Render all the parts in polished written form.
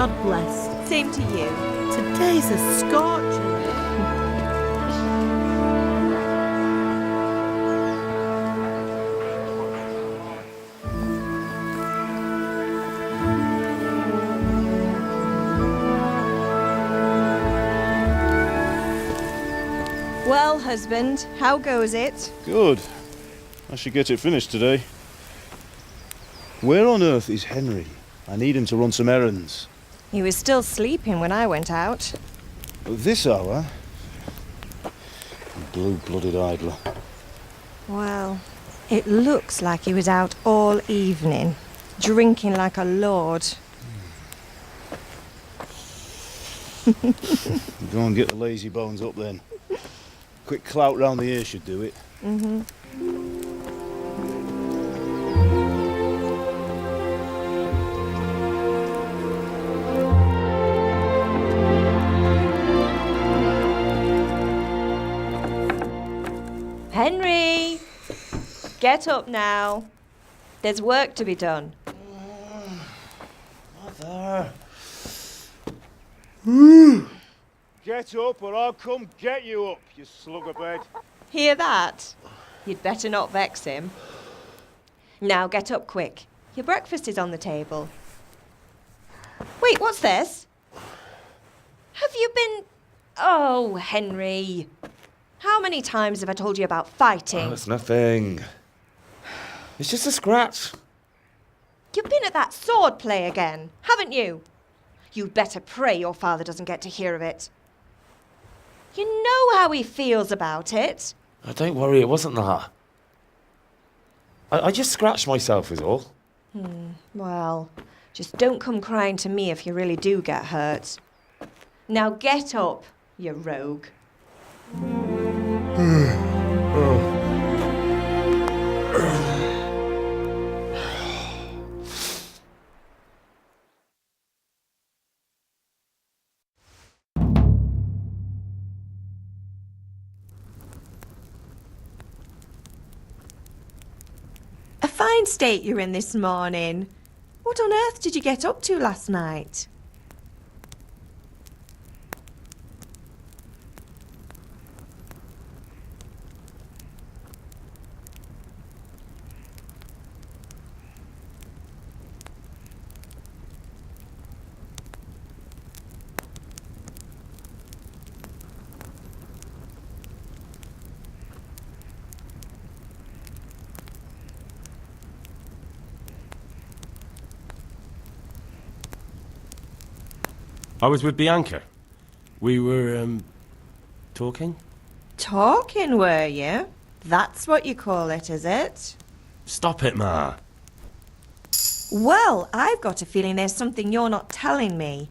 God bless. Same to you. Today's a scorcher. Well, husband, how goes it? Good. I should get it finished today. Where on earth is Henry? I need him to run some errands. He was still sleeping when I went out. At this hour? Blue-blooded idler. Well, it looks like he was out all evening, drinking like a lord. Go and get the lazy bones up then. Quick clout round the ear should do it. Mm-hmm. Henry! Get up now. There's work to be done. Mother. Get up or I'll come get you up, you slugabed. Hear that? You'd better not vex him. Now get up quick. Your breakfast is on the table. Wait, what's this? Have you been... Oh, Henry. How many times have I told you about fighting? Oh, it's nothing. It's just a scratch. You've been at that sword play again, haven't you? You'd better pray your father doesn't get to hear of it. You know how he feels about it. Oh, don't worry, it wasn't that. I just scratched myself is all. Well, just don't come crying to me if you really do get hurt. Now get up, you rogue. A fine state you're in this morning. What on earth did you get up to last night? I was with Bianca. We were, talking? Talking, were you? That's what you call it, is it? Stop it, Ma. Well, I've got a feeling there's something you're not telling me.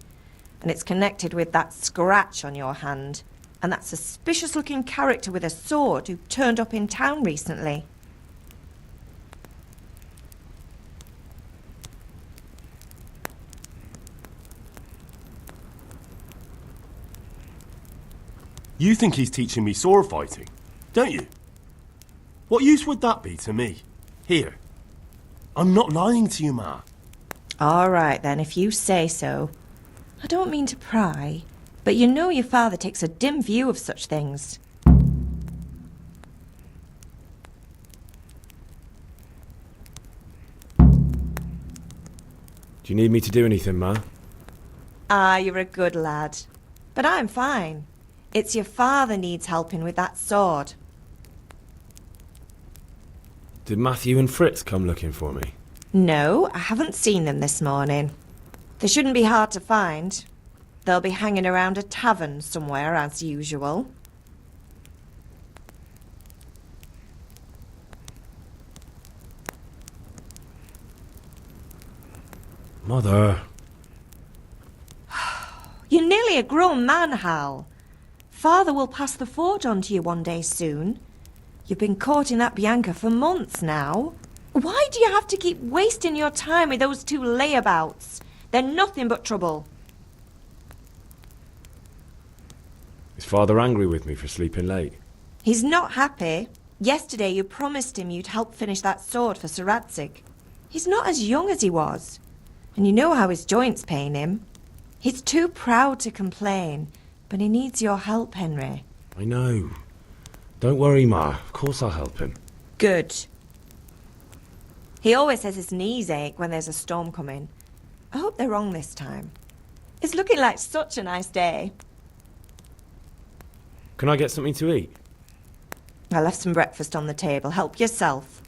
And it's connected with that scratch on your hand. And that suspicious-looking character with a sword who turned up in town recently. You think he's teaching me sword fighting, don't you? What use would that be to me? Here. I'm not lying to you, Ma. All right, then, if you say so. I don't mean to pry, but you know your father takes a dim view of such things. Do you need me to do anything, Ma? Ah, you're a good lad. But I'm fine. It's your father needs helping with that sword. Did Matthew and Fritz come looking for me? No, I haven't seen them this morning. They shouldn't be hard to find. They'll be hanging around a tavern somewhere, as usual. Mother. You're nearly a grown man, Hal. Father will pass the forge on to you one day soon. You've been courting that Bianca for months now. Why do you have to keep wasting your time with those two layabouts? They're nothing but trouble. Is Father angry with me for sleeping late? He's not happy. Yesterday you promised him you'd help finish that sword for Sir Radzig. He's not as young as he was. And you know how his joints pain him. He's too proud to complain, but he needs your help, Henry. I know. Don't worry, Ma. Of course I'll help him. Good. He always says his knees ache when there's a storm coming. I hope they're wrong this time. It's looking like such a nice day. Can I get something to eat? I left some breakfast on the table. Help yourself.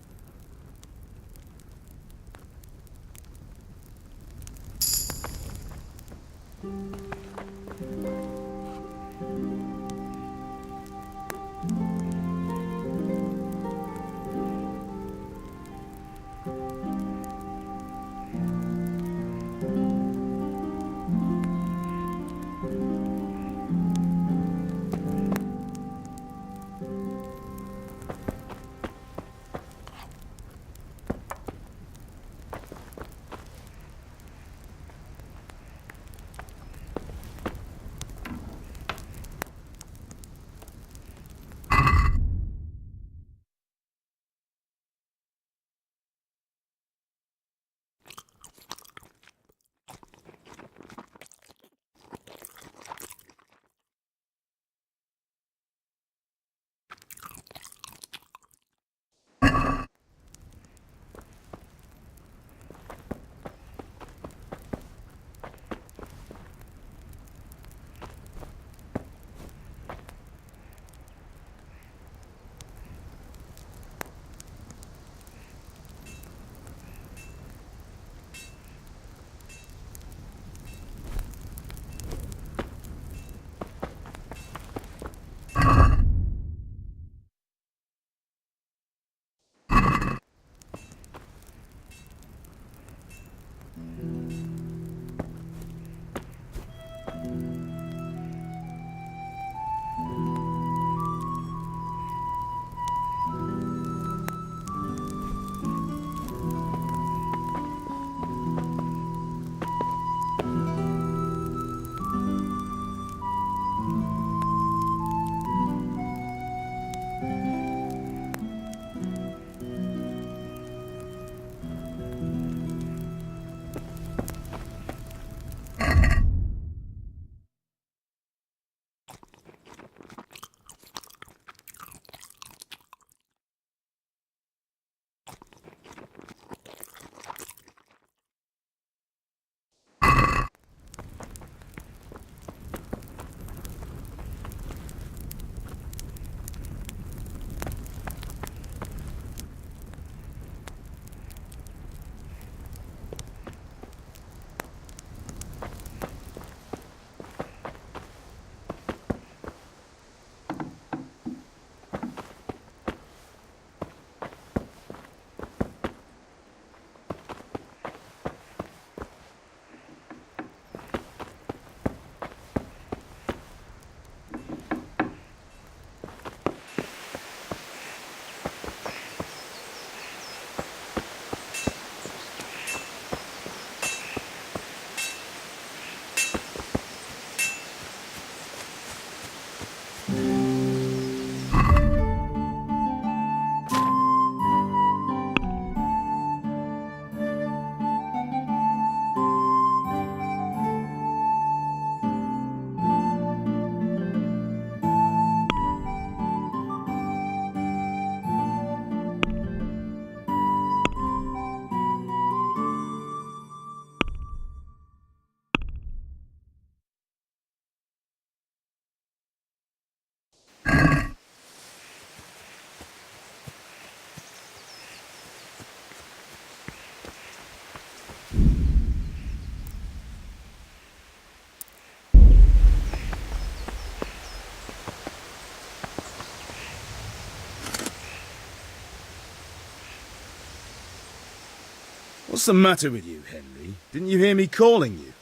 What's the matter with you, Henry? Didn't you hear me calling you?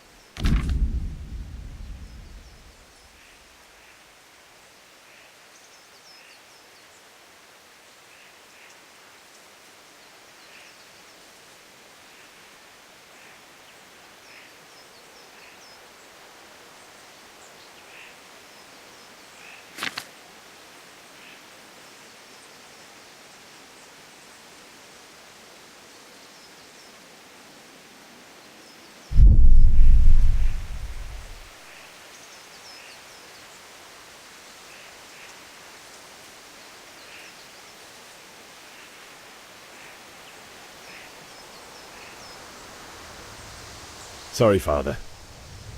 Sorry, Father.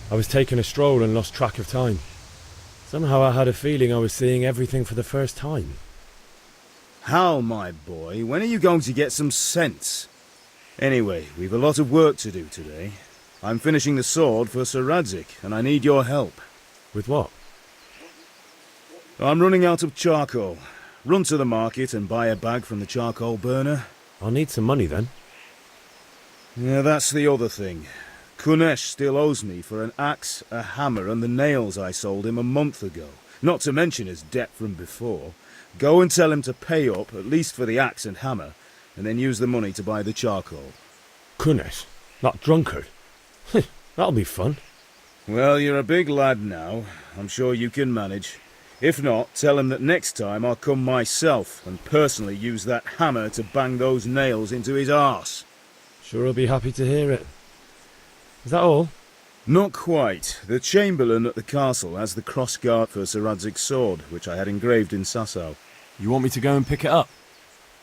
I was taking a stroll and lost track of time. Somehow I had a feeling I was seeing everything for the first time. Hal, my boy, when are you going to get some sense? Anyway, we've a lot of work to do today. I'm finishing the sword for Sir Radzig, and I need your help. With what? I'm running out of charcoal. Run to the market and buy a bag from the charcoal burner. I'll need some money then. Yeah, that's the other thing. Kunesh still owes me for an axe, a hammer, and the nails I sold him a month ago. Not to mention his debt from before. Go and tell him to pay up, at least for the axe and hammer, and then use the money to buy the charcoal. Kunesh? That drunkard? That'll be fun. Well, you're a big lad now. I'm sure you can manage. If not, tell him that next time I'll come myself and personally use that hammer to bang those nails into his arse. Sure, I'll be happy to hear it. Is that all? Not quite. The Chamberlain at the castle has the crossguard for Sir Radzig's sword, which I had engraved in Sasau. You want me to go and pick it up?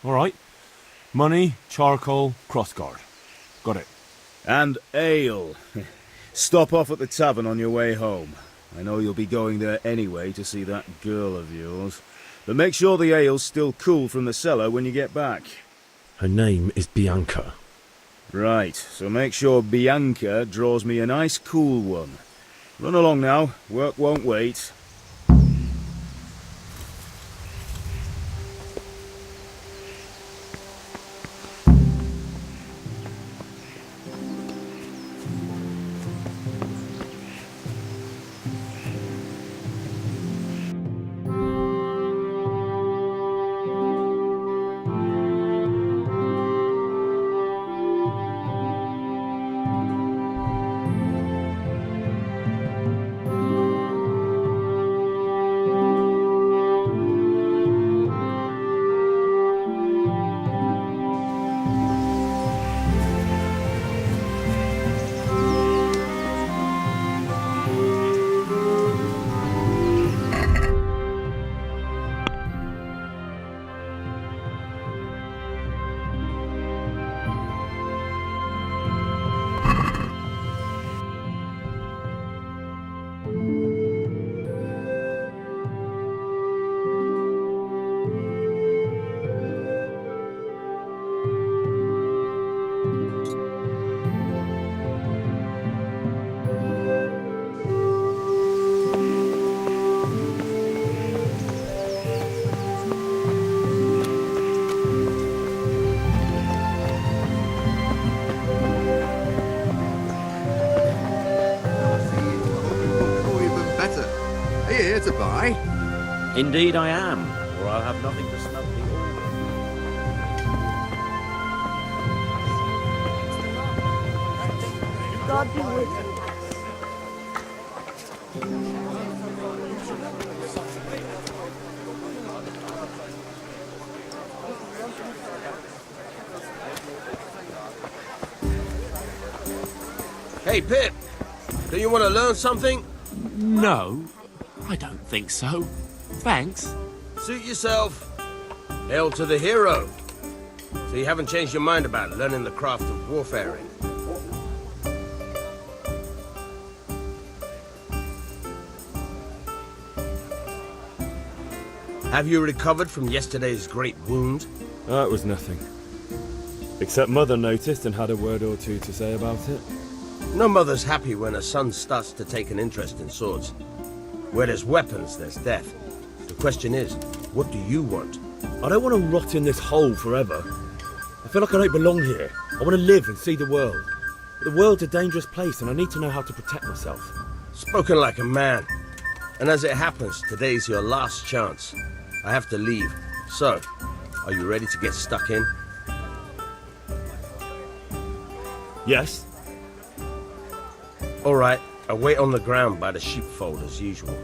All right. Money, charcoal, crossguard. Got it. And ale. Stop off at the tavern on your way home. I know you'll be going there anyway to see that girl of yours. But make sure the ale's still cool from the cellar when you get back. Her name is Bianca. Right, so make sure Bianca draws me a nice cool one. Run along now, work won't wait. To buy? Indeed I am, or I'll have nothing to smell the order. God be with you. Hey, Pip, do you want to learn something? No, I don't think so. Thanks. Suit yourself. Hail to the hero. So you haven't changed your mind about learning the craft of warfaring? Have you recovered from yesterday's great wound? That was nothing. Except Mother noticed and had a word or two to say about it. No mother's happy when a son starts to take an interest in swords. Where there's weapons, there's death. The question is, what do you want? I don't want to rot in this hole forever. I feel like I don't belong here. I want to live and see the world. But the world's a dangerous place and I need to know how to protect myself. Spoken like a man. And as it happens, today's your last chance. I have to leave. So, are you ready to get stuck in? Yes. All right, I'll wait on the ground by the sheepfold as usual.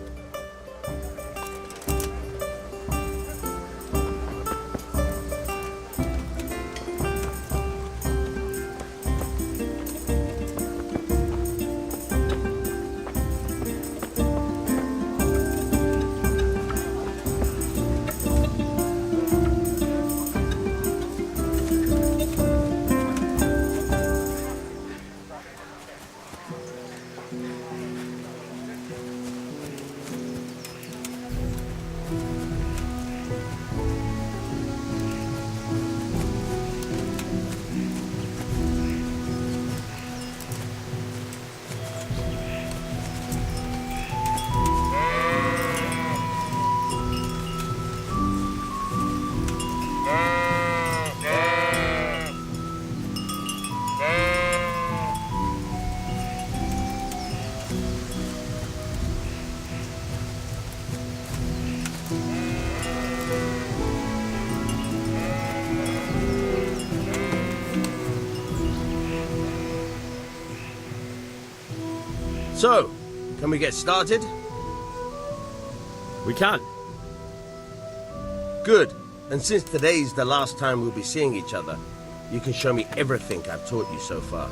So, can we get started? We can. Good. And since today's the last time we'll be seeing each other, you can show me everything I've taught you so far.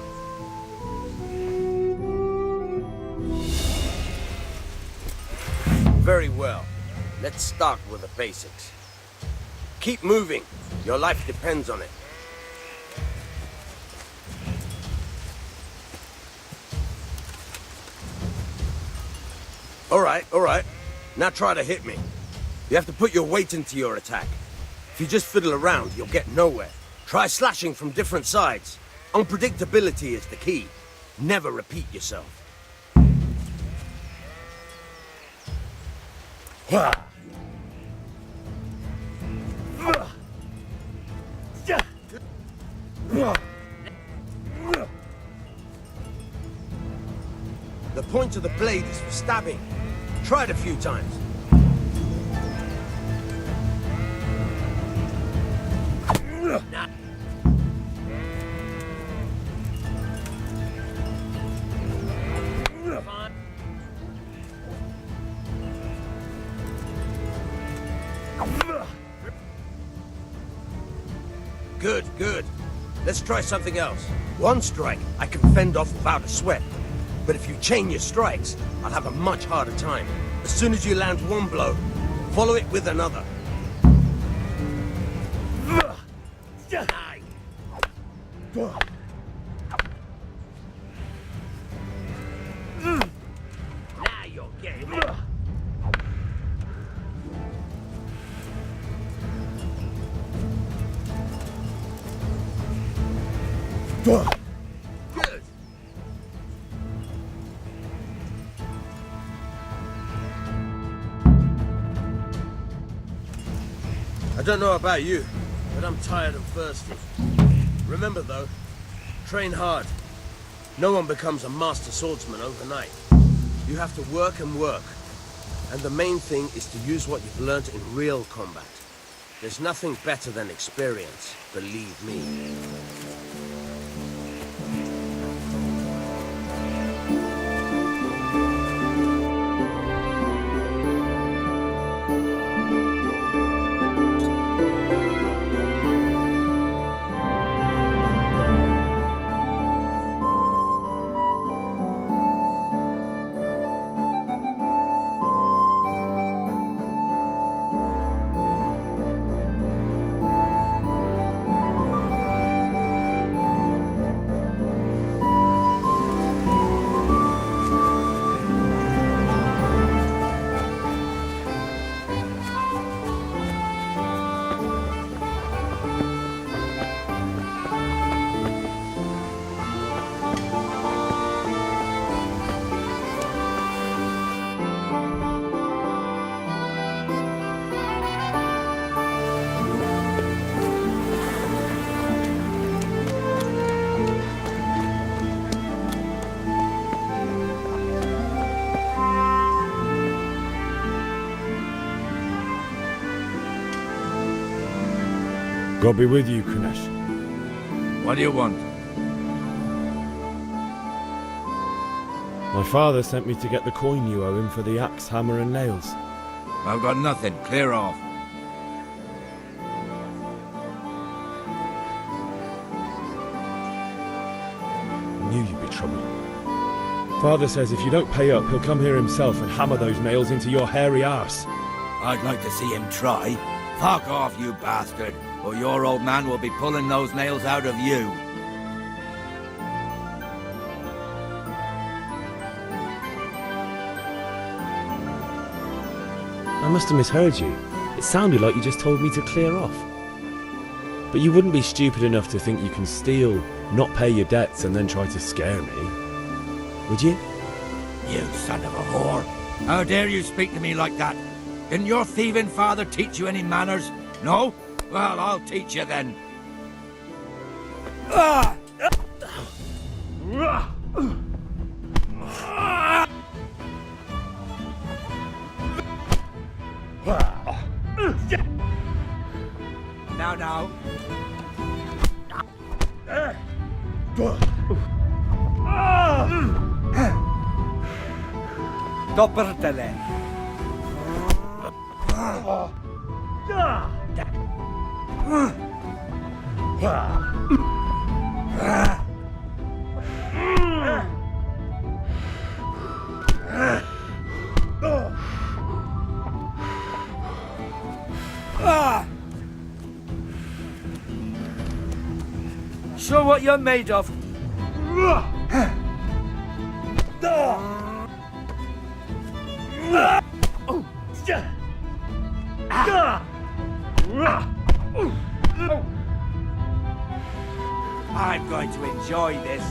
Very well. Let's start with the basics. Keep moving. Your life depends on it. All right. Now try to hit me. You have to put your weight into your attack. If you just fiddle around, you'll get nowhere. Try slashing from different sides. Unpredictability is the key. Never repeat yourself. The point of the blade is for stabbing. Try it a few times. Good. Let's try something else. One strike, I can fend off without a sweat. But if you chain your strikes, I'll have a much harder time. As soon as you land one blow, follow it with another. Now you're getting it. Good. I don't know about you, but I'm tired and thirsty. Remember though, train hard. No one becomes a master swordsman overnight. You have to work and work. And the main thing is to use what you've learned in real combat. There's nothing better than experience, believe me. God be with you, Kunesh. What do you want? My father sent me to get the coin you owe him for the axe, hammer and nails. I've got nothing. Clear off. I knew you'd be trouble. Father says if you don't pay up, he'll come here himself and hammer those nails into your hairy arse. I'd like to see him try. Fuck off, you bastard, or your old man will be pulling those nails out of you. I must have misheard you. It sounded like you just told me to clear off. But you wouldn't be stupid enough to think you can steal, not pay your debts, and then try to scare me, would you? You son of a whore. How dare you speak to me like that? Didn't your thieving father teach you any manners? No? Well, I'll teach you then. Now. Stopperdele. Show what you're made of. I'm going to enjoy this.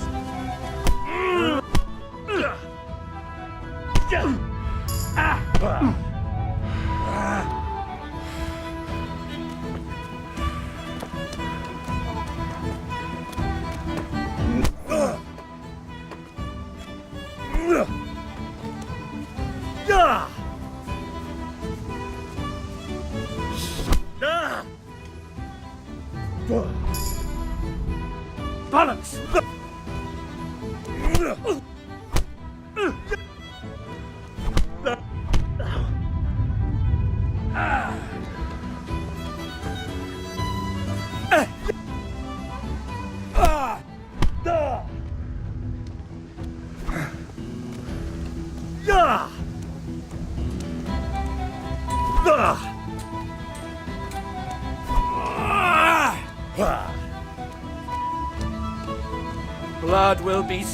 Balance! Blood will be...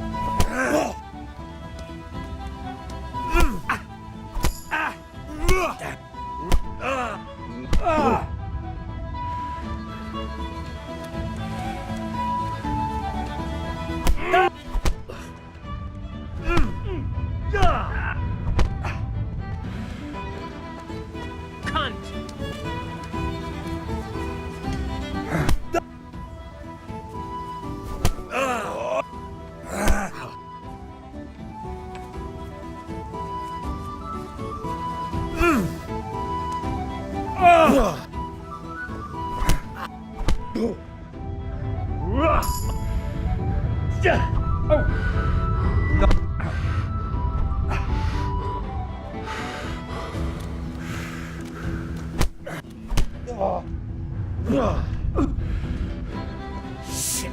Shit.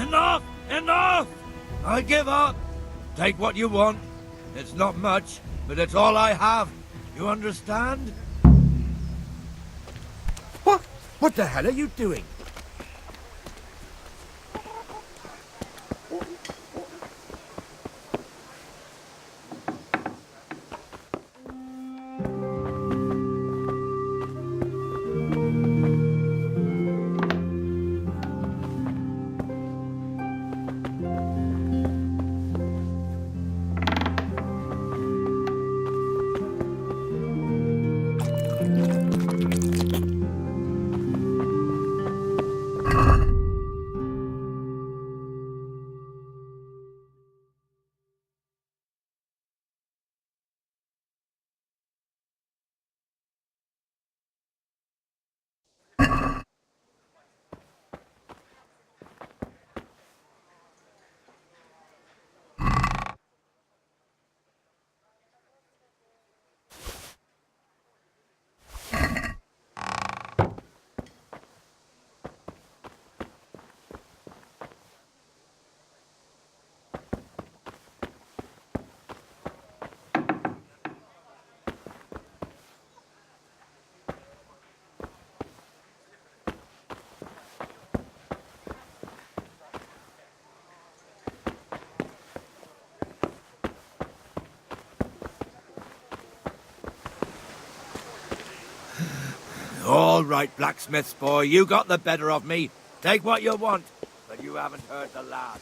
Enough! Enough! I give up. Take what you want. It's not much, but it's all I have. You understand? What? What the hell are you doing? All right, blacksmith's boy, you got the better of me. Take what you want, but you haven't heard the last.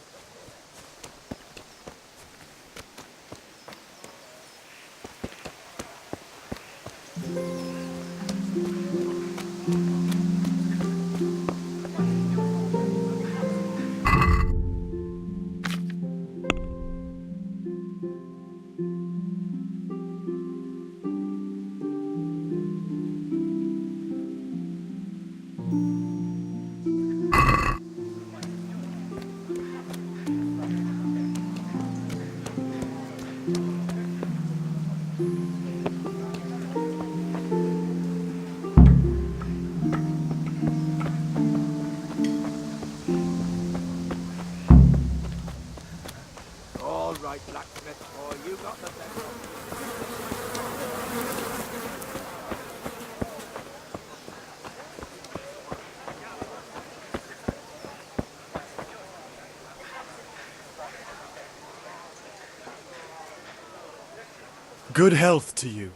Good health to you.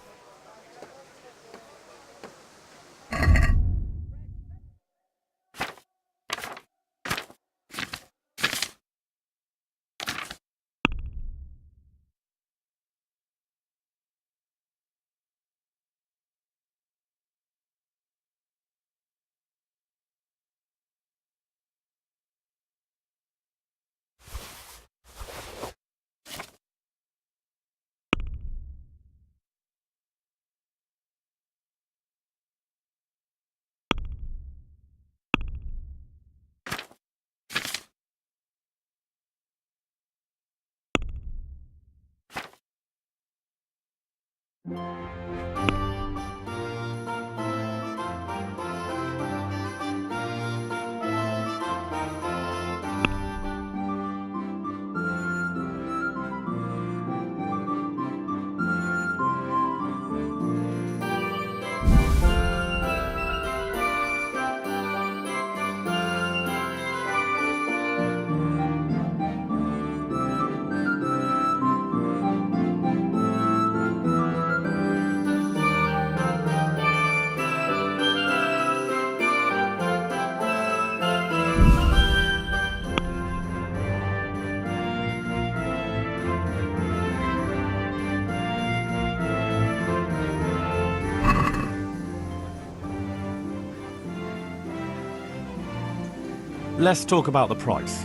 Let's talk about the price.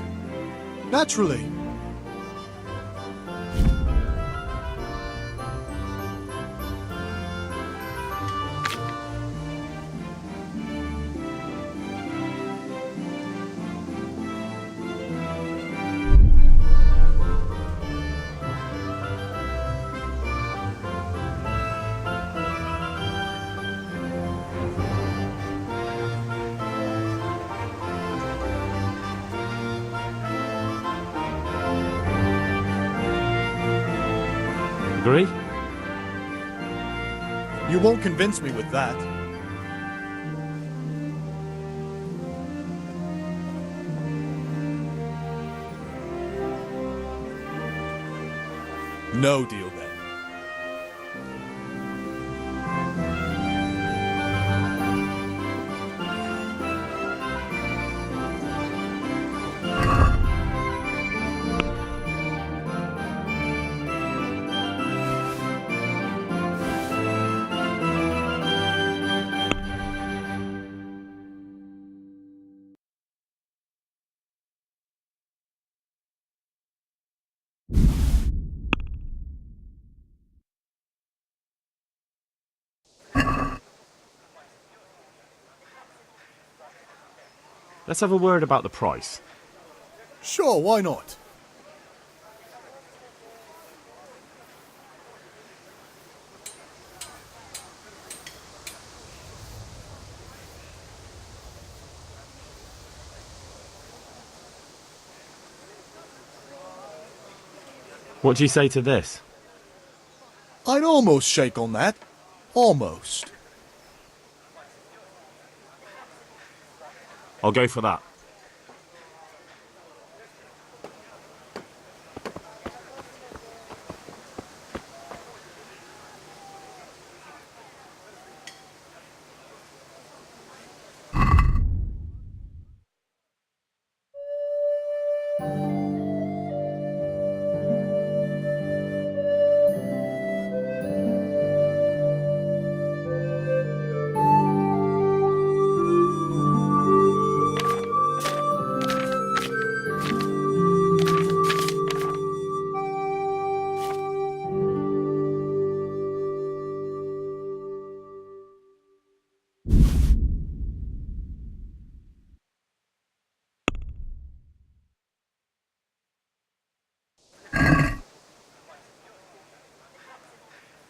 Naturally. Agree? You won't convince me with that. No deal then. Let's have a word about the price. Sure, why not? What do you say to this? I'd almost shake on that. Almost. I'll go for that.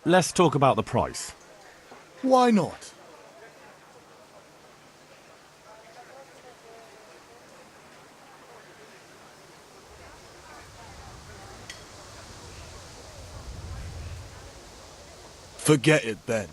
Let's talk about the price. Why not? Forget it then.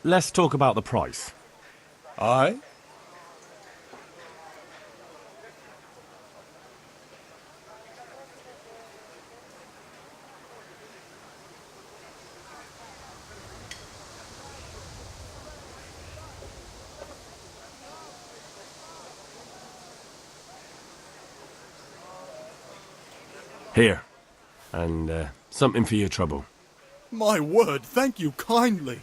Let's talk about the price. Aye? Here. And something for your trouble. My word, thank you kindly.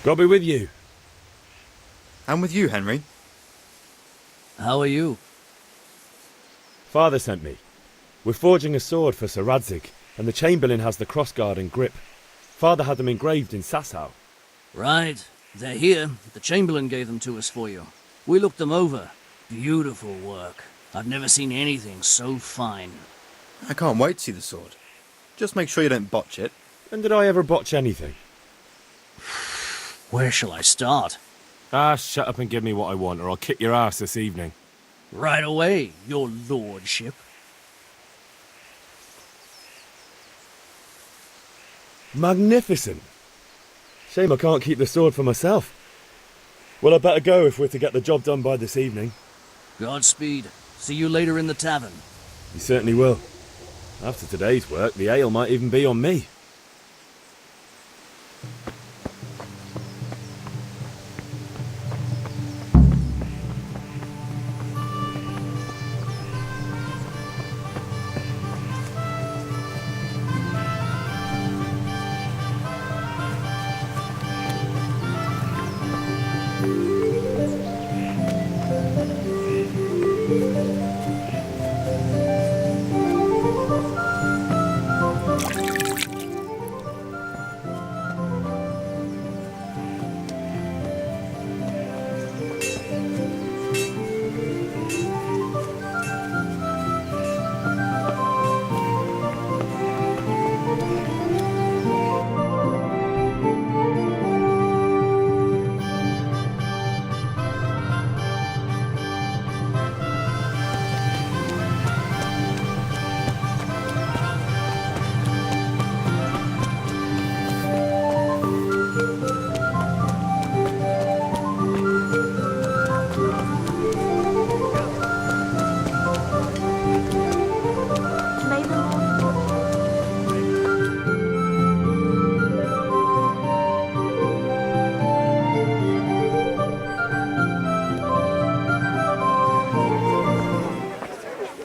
God be with you. And with you, Henry. How are you? Father sent me. We're forging a sword for Sir Radzig, and the Chamberlain has the crossguard and grip. Father had them engraved in Sasau. Right. They're here. The Chamberlain gave them to us for you. We looked them over. Beautiful work. I've never seen anything so fine. I can't wait to see the sword. Just make sure you don't botch it. When did I ever botch anything? Where shall I start? Ah, shut up and give me what I want, or I'll kick your ass this evening. Right away, your lordship. Magnificent. Shame I can't keep the sword for myself. Well, I better go if we're to get the job done by this evening. Godspeed. See you later in the tavern. You certainly will. After today's work, the ale might even be on me.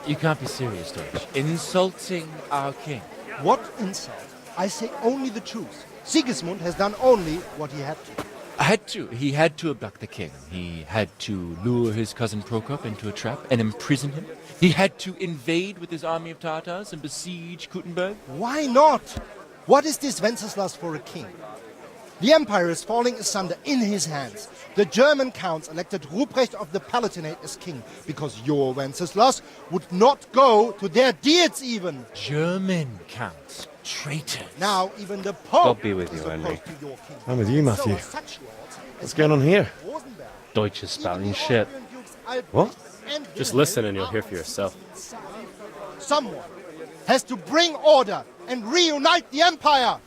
You can't be serious, Deutsch. Insulting our king. What insult? I say only the truth. Sigismund has done only what he had to. He had to abduct the king. He had to lure his cousin Prokop into a trap and imprison him. He had to invade with his army of Tatars and besiege Kuttenberg. Why not? What is this Wenceslas for a king? The empire is falling asunder in his hands. The German counts elected Ruprecht of the Palatinate as king because your Wenceslas would not go to their deeds even. German counts. Traitors. Now even the Pope God be with you, Henry. I'm with you, Matthew. What's going on here? Deutsch is spouting shit. What? Just listen and you'll hear for yourself. Someone has to bring order and reunite the empire.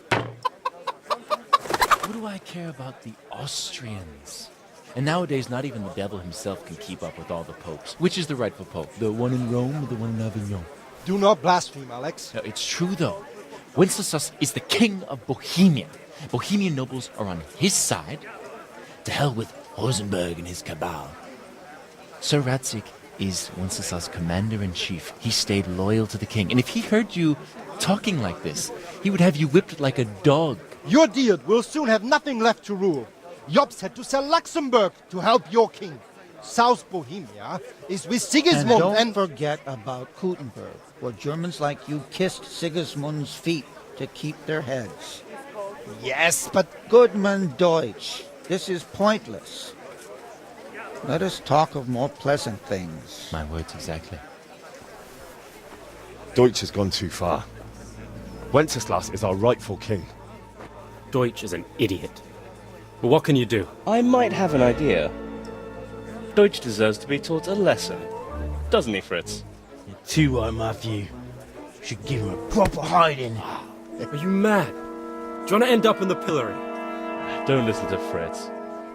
What do I care about the Austrians? And nowadays, not even the devil himself can keep up with all the popes. Which is the rightful pope? The one in Rome or the one in Avignon? Do not blaspheme, Alex. No, it's true, though. Wenceslas is the king of Bohemia. Bohemian nobles are on his side. To hell with Rosenberg and his cabal. Sir Radzig is Wenceslas commander-in-chief. He stayed loyal to the king. And if he heard you talking like this, he would have you whipped like a dog. Your Diet will soon have nothing left to rule. Jobst had to sell Luxembourg to help your king. South Bohemia is with Sigismund And don't forget about Kuttenberg, where Germans like you kissed Sigismund's feet to keep their heads. Yes, but... Goodman Deutsch, this is pointless. Let us talk of more pleasant things. My words exactly. Deutsch has gone too far. Wenceslas is our rightful king. Deutsch is an idiot. But what can you do? I might have an idea. Deutsch deserves to be taught a lesson. Doesn't he, Fritz? You're too right, Matthew. Should give him a proper hiding. Are you mad? Do you want to end up in the pillory? Don't listen to Fritz.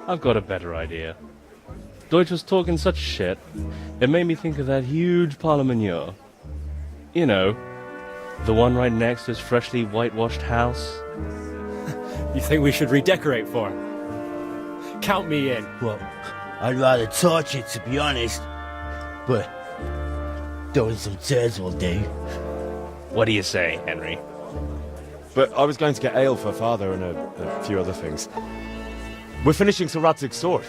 I've got a better idea. Deutsch was talking such shit, it made me think of that huge parliament. You know, the one right next to his freshly whitewashed house. You think we should redecorate for him? Count me in. Well, I'd rather torch it, to be honest. But throwing some tears will do. What do you say, Henry? But I was going to get ale for father and a few other things. We're finishing Sir Radzig's sword.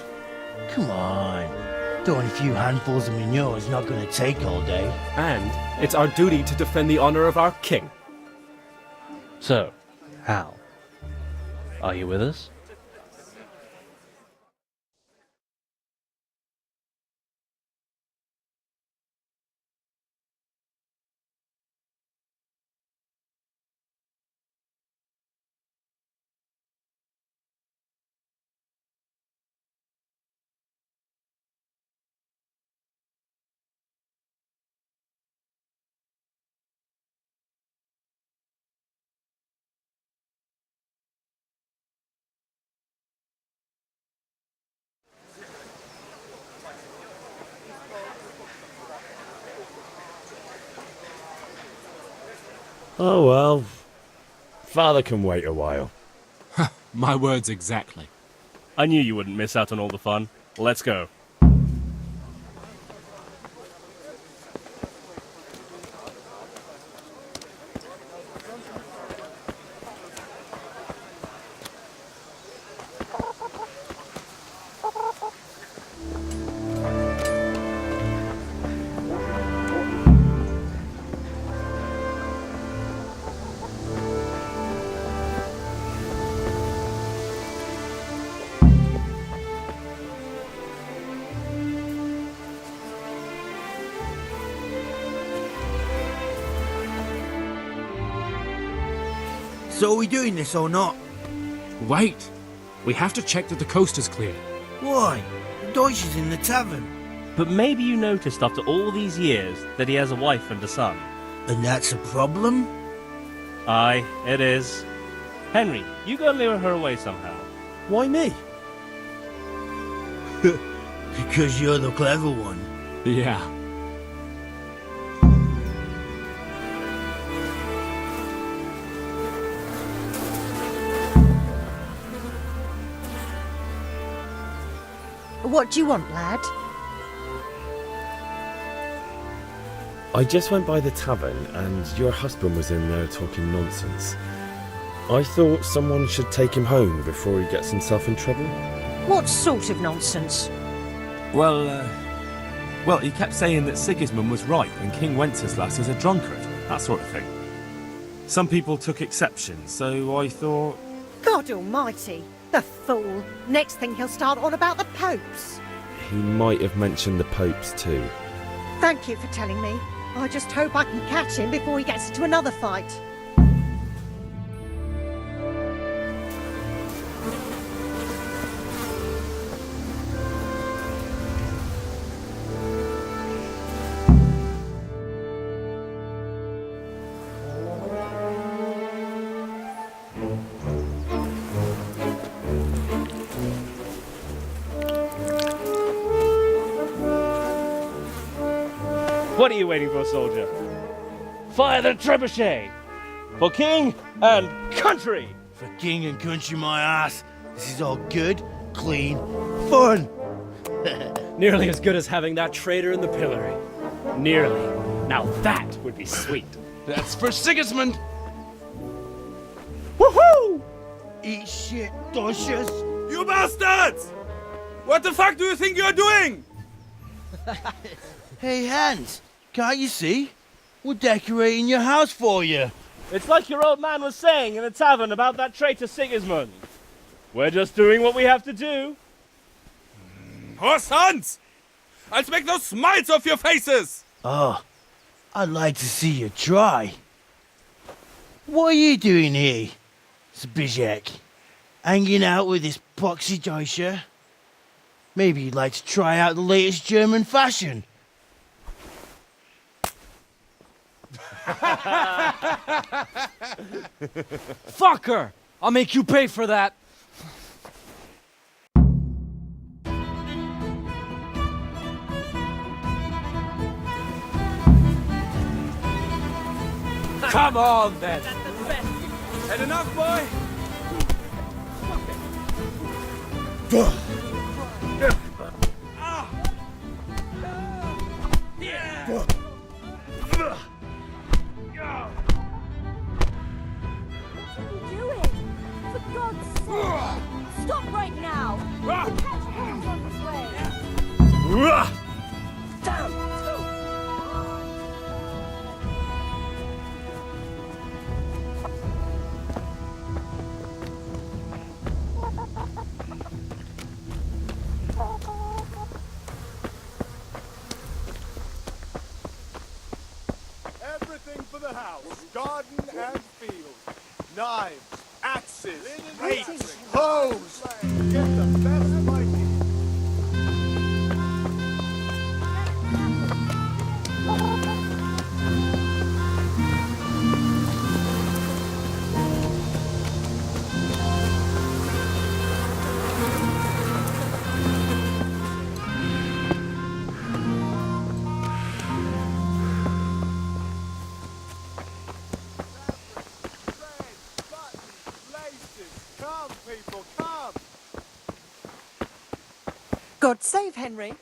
Come on. Throwing a few handfuls of manure is not going to take all day. And it's our duty to defend the honor of our king. So, Hal, are you with us? Oh well. Father can wait a while. My words exactly. I knew you wouldn't miss out on all the fun. Let's go. So are we doing this or not? Wait. We have to check that the coast is clear. Why? Deutsch is in the tavern. But maybe you noticed after all these years that he has a wife and a son. And that's a problem? Aye, it is. Henry, you go lure her away somehow. Why me? Because you're the clever one. Yeah. What do you want, lad? I just went by the tavern and your husband was in there talking nonsense. I thought someone should take him home before he gets himself in trouble. What sort of nonsense? Well, he kept saying that Sigismund was right and King Wenceslas is a drunkard, that sort of thing. Some people took exception, so I thought... God almighty, the fool. Next thing he'll start on about the popes. He might have mentioned the popes too. Thank you for telling me. I just hope I can catch him before he gets into another fight. What are you waiting for, soldier? Fire the trebuchet! For king and country! For king and country, my ass. This is all good, clean, fun. Nearly as good as having that traitor in the pillory. Nearly. Now that would be sweet. That's for Sigismund! Woohoo! Eat shit, Docious! You bastards! What the fuck do you think you're doing? Hey, Hans, can't you see? We're decorating your house for you. It's like your old man was saying in the tavern about that traitor Sigismund. We're just doing what we have to do. Oh, sons! I'll make those smiles off your faces! Oh, I'd like to see you try. What are you doing here, Zbyszek? Hanging out with this poxy Deutscher? Maybe you'd like to try out the latest German fashion. Fucker! I'll make you pay for that. Come on, then. Had enough, boy? For God's sake! Stop right now! The catch horse on his way! Damn! Everything for the house. Garden and field. Knives, axes, rakes, hoes. Get the best fighting. God save Henry.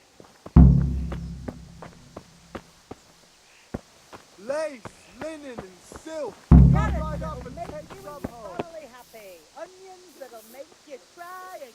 Lace, linen, and silk. Carrots Right that'll up and make take you some home. thoroughly happy. Onions that'll make you cry and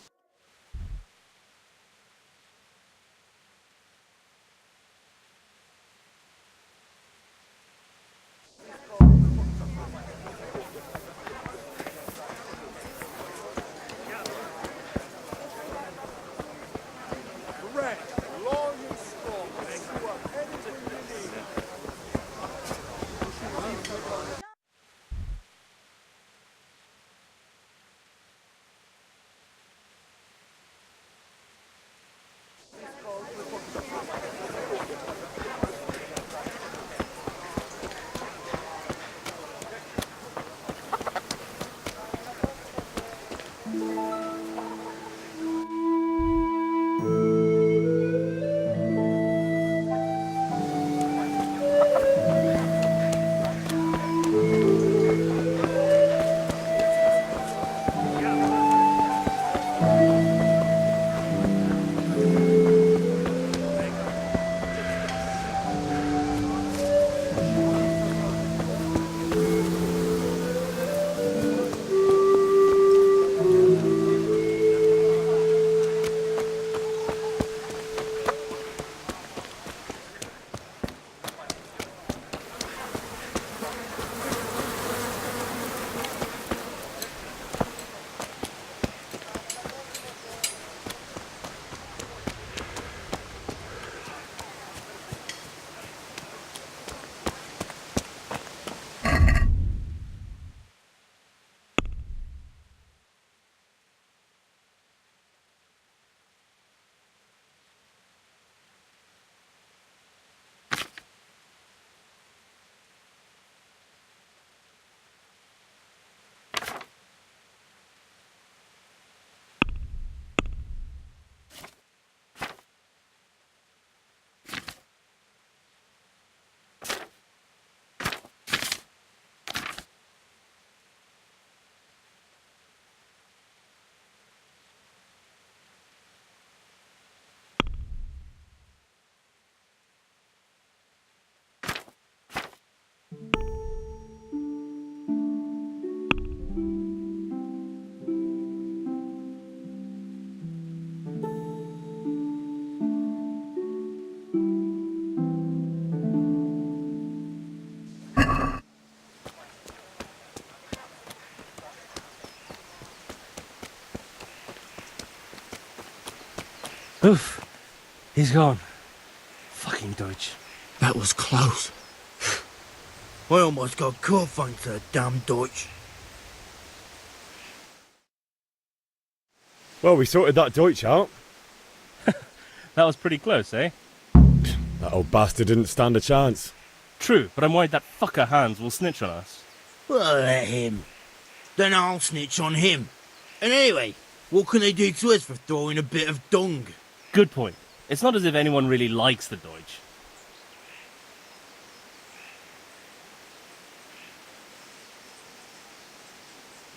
Bread, long and strong. You are anything you need. Oof. He's gone. Fucking Deutsch. That was close. I almost got caught thanks to the damn Deutsch. Well, we sorted that Deutsch out. That was pretty close, eh? That old bastard didn't stand a chance. True, but I'm worried that fucker Hans will snitch on us. Well, let him. Then I'll snitch on him. And anyway, what can they do to us for throwing a bit of dung? Good point. It's not as if anyone really likes the Deutsch.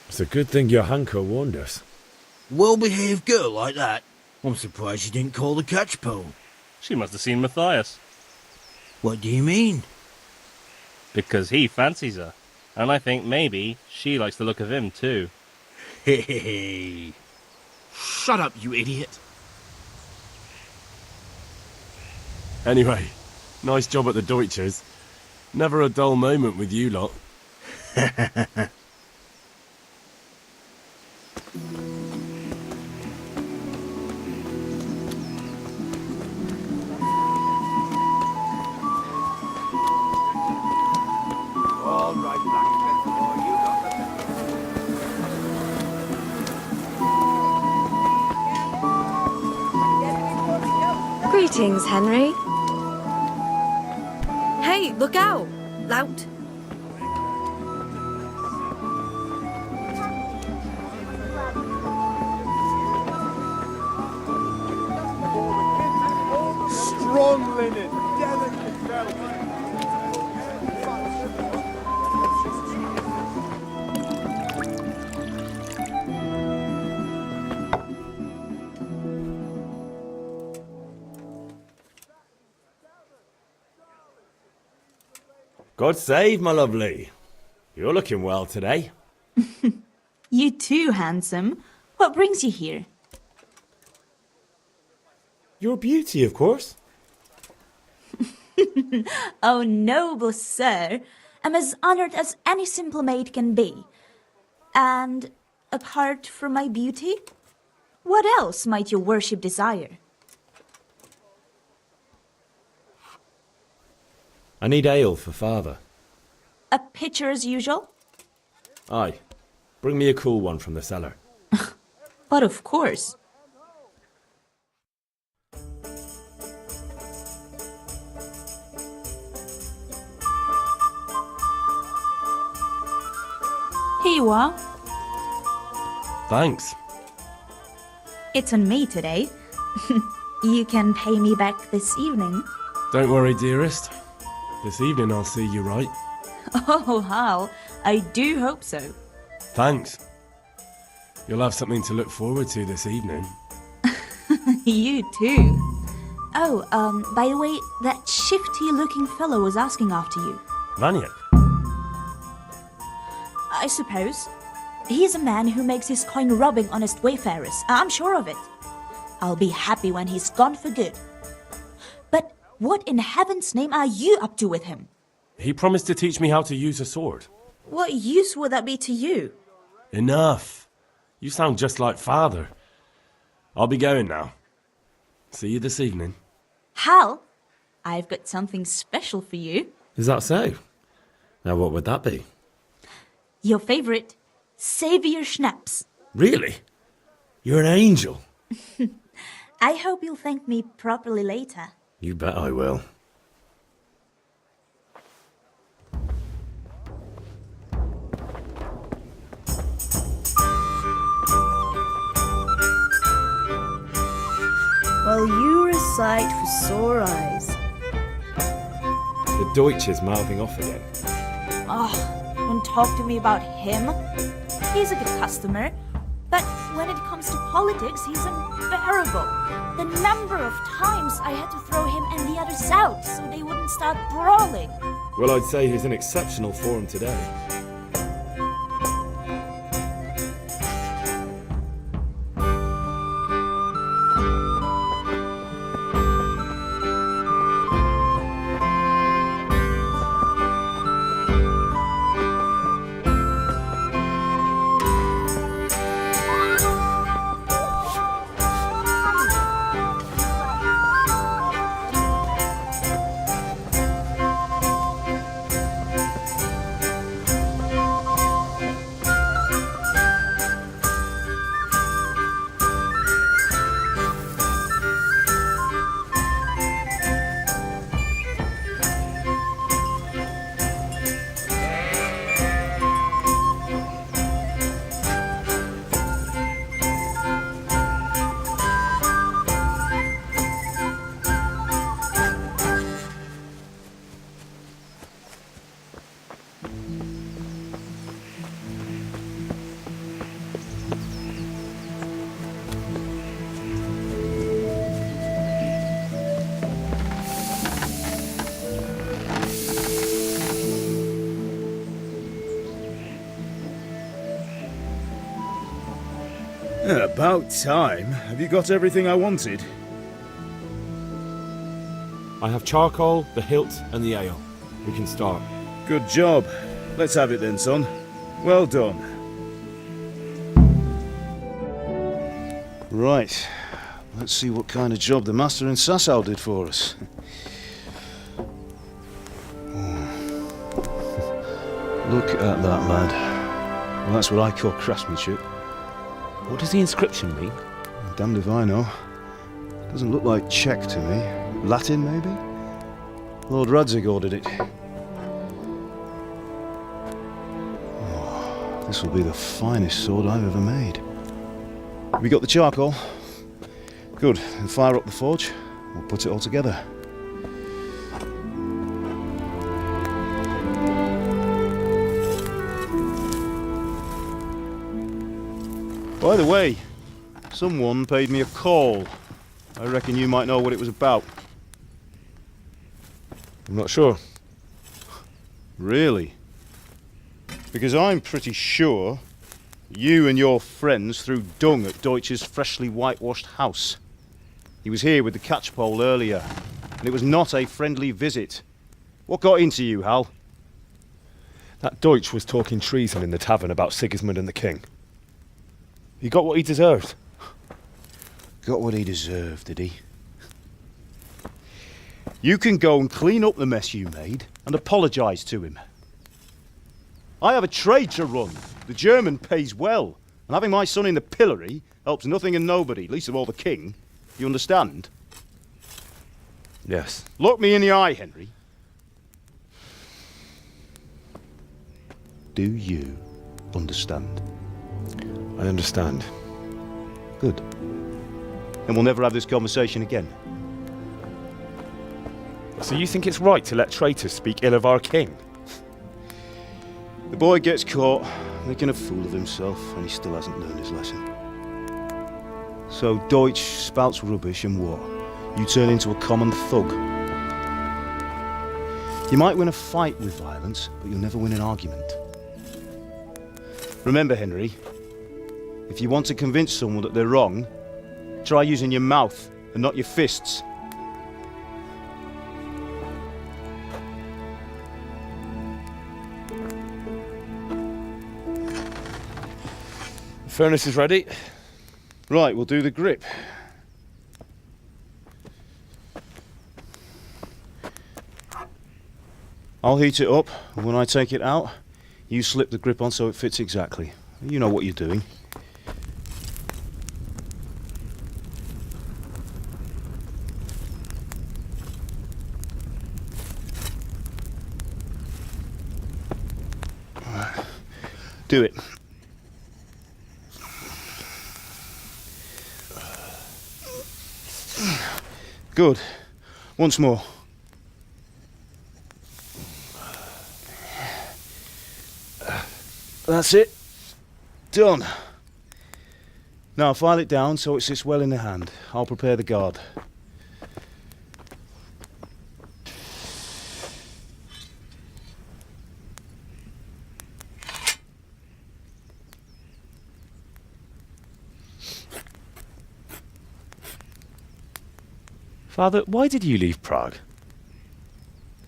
It's a good thing your Hanko warned us. Well-behaved girl like that. I'm surprised she didn't call the catch pole. She must have seen Matthias. What do you mean? Because he fancies her. And I think maybe she likes the look of him too. Hey. Shut up, you idiot. Anyway, nice job at the Deutsches. Never a dull moment with you lot. All right, blacksmith boy, you got Greetings, Henry. Hey, look out! Lout. strong linen, delicate velvet. God save, my lovely. You're looking well today. You too, handsome. What brings you here? Your beauty, of course. Oh, noble sir. I'm as honored as any simple maid can be. And apart from my beauty, what else might your worship desire? I need ale for father. A pitcher as usual? Aye. Bring me a cool one from the cellar. But of course. Here you are. Thanks. It's on me today. You can pay me back this evening. Don't worry, dearest. This evening I'll see you right. Oh, Hal, I do hope so. Thanks. You'll have something to look forward to this evening. You too. Oh, by the way, that shifty-looking fellow was asking after you. Vanya. I suppose. He's a man who makes his coin robbing honest wayfarers. I'm sure of it. I'll be happy when he's gone for good. But what in heaven's name are you up to with him? He promised to teach me how to use a sword. What use would that be to you? Enough. You sound just like father. I'll be going now. See you this evening. Hal, I've got something special for you. Is that so? Now what would that be? Your favorite, Savior Schnapps. Really? You're an angel. I hope you'll thank me properly later. You bet I will. Well, you're a sight for sore eyes. The Deutsch is mouthing off again. Oh, don't talk to me about him. He's a good customer, but when it comes to politics, he's unbearable. The number of times I had to throw him and the others out so they wouldn't start brawling. Well, I'd say he's in exceptional form today. About time. Have you got everything I wanted? I have charcoal, the hilt, and the ale. We can start. Good job. Let's have it then, son. Well done. Right. Let's see what kind of job the master in Sasau did for us. Look at that, lad. Well, that's what I call craftsmanship. What does the inscription mean? Damned if I know. Doesn't look like Czech to me. Latin, maybe? Lord Radzig ordered it. Oh, this will be the finest sword I've ever made. Have you got the charcoal? Good. Then fire up the forge. We'll put it all together. By the way, someone paid me a call. I reckon you might know what it was about. I'm not sure. Really? Because I'm pretty sure you and your friends threw dung at Deutsch's freshly whitewashed house. He was here with the catchpole earlier, and it was not a friendly visit. What got into you, Hal? That Deutsch was talking treason in the tavern about Sigismund and the king. He got what he deserved. Got what he deserved, did he? You can go and clean up the mess you made and apologise to him. I have a trade to run. The German pays well, and having my son in the pillory helps nothing and nobody, least of all the king. You understand? Yes. Look me in the eye, Henry. Do you understand? I understand. Good. And we'll never have this conversation again. So you think it's right to let traitors speak ill of our king? The boy gets caught making a fool of himself, and he still hasn't learned his lesson. So Deutsch spouts rubbish, and what? You turn into a common thug. You might win a fight with violence, but you'll never win an argument. Remember, Henry, if you want to convince someone that they're wrong, try using your mouth and not your fists. The furnace is ready. Right, we'll do the grip. I'll heat it up, and when I take it out, you slip the grip on so it fits exactly. You know what you're doing. Do it. Good. Once more. That's it. Done. Now file it down so it sits well in the hand. I'll prepare the guard. Father, why did you leave Prague?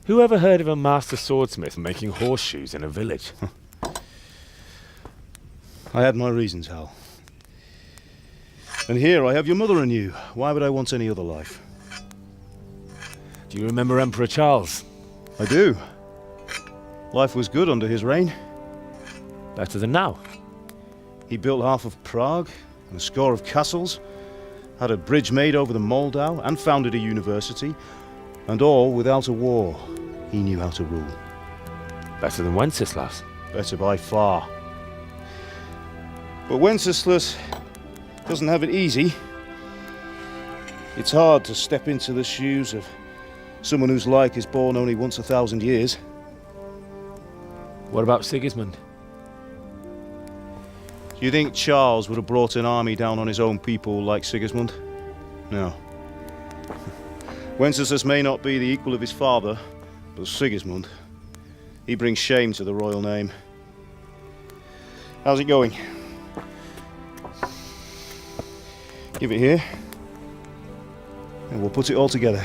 Who ever heard of a master swordsmith making horseshoes in a village? I had my reasons, Hal. And here I have your mother and you. Why would I want any other life? Do you remember Emperor Charles? I do. Life was good under his reign. Better than now. He built half of Prague, and a score of castles, had a bridge made over the Moldau, and founded a university, and all without a war. He knew how to rule. Better than Wenceslas. Better by far. But Wenceslas doesn't have it easy. It's hard to step into the shoes of someone whose like is born only once 1,000 years. What about Sigismund? Do you think Charles would have brought an army down on his own people like Sigismund? No. Wenceslas may not be the equal of his father, but Sigismund, he brings shame to the royal name. How's it going? Give it here, and we'll put it all together.